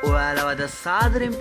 ඔයාලවද සාදරෙන්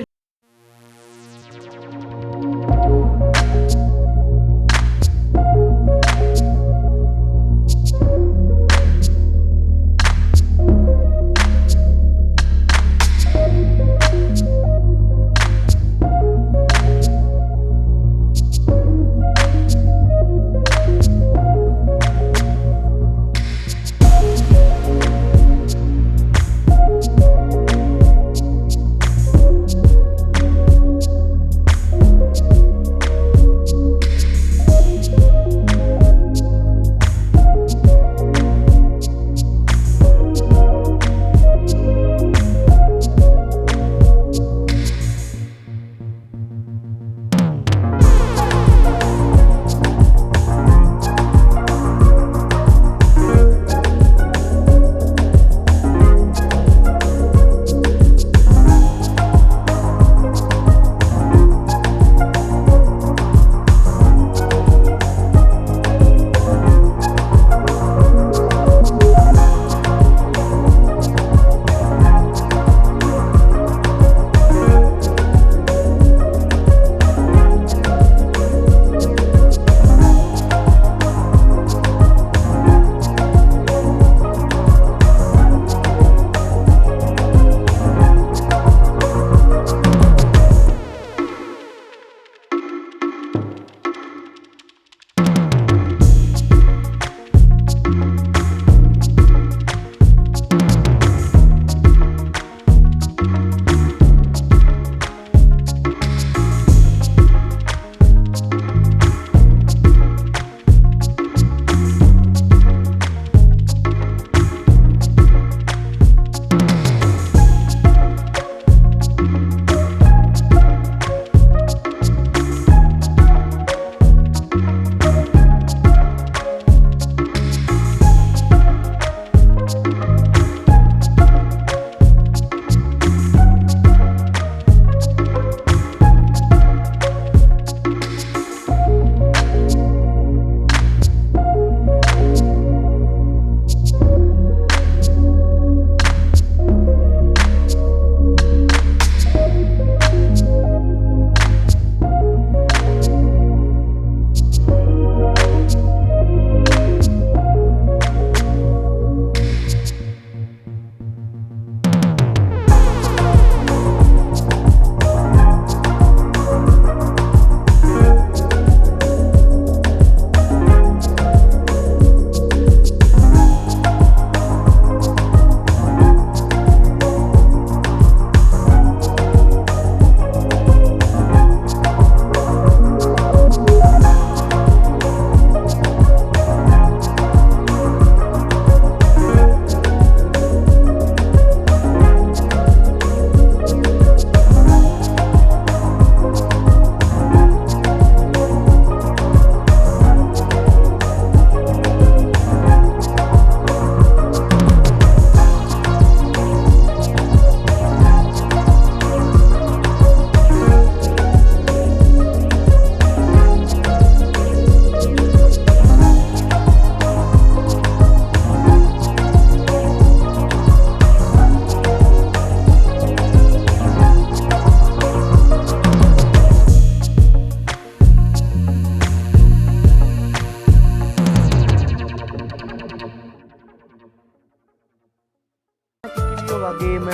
වගේම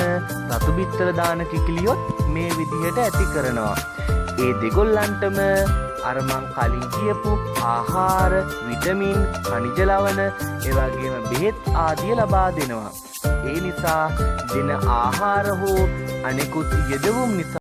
රතු බිත්තර දාන කිකිලියොත් මේ විදිහට ඇති කරනවා. ඒ දෙගොල්ලන්ටම අර මං කලින් කියපු ආහාර, විටමින්, ಖನಿජ ලවණ, ඒ වගේම බෙහෙත් ආදිය ලබා දෙනවා. ඒ නිසා දෙන ආහාර හෝ අනෙකුත් යෙදවුම් නිසා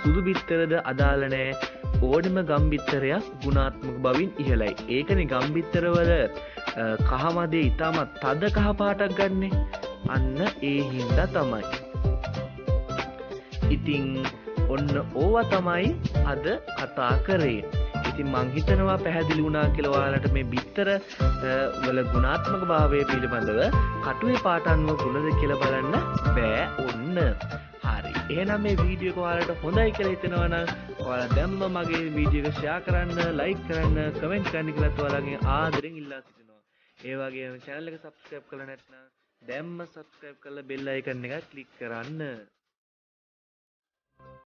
සුදු බිත්තරද අදාළ නැහැ. ඕනෙම ගම් බිත්තරයක් ගුණාත්මක බවින් ඉහළයි. ඒකනේ ගම් බිත්තරවල කහ මදේ ඊටමත් තද කහ පාටක් ගන්නෙ. අන්න ඒ හින්දා තමයි. ඉතින් ඔන්න ඕවා තමයි අද කතා කරේ. ඉතින් මං හිතනවා පැහැදිලි වුණා කියලා ඔයාලට මේ බිත්තර වල ගුණාත්මක භාවය පිළිබඳව කටුවේ පාට අනුව ගුණද කියලා බලන්න බෑ ඔන්න. හරි. එහෙනම් මේ වීඩියෝ එක ඔයාලට හොඳයි කියලා හිතෙනවා නම් ඔයාලා දැම්ම මගේ වීඩියෝ එක ෂෙයා කරන්න, ලයික් කරන්න, කමෙන්ට් කරන්න කියලා ඔයාලගෙන් ආදරෙන් ඉල්ලා සිටිනවා. ඒ වගේම channel එක subscribe කරලා නැත්නම් දැම්ම subscribe කරලා bell icon එක click කරන්න.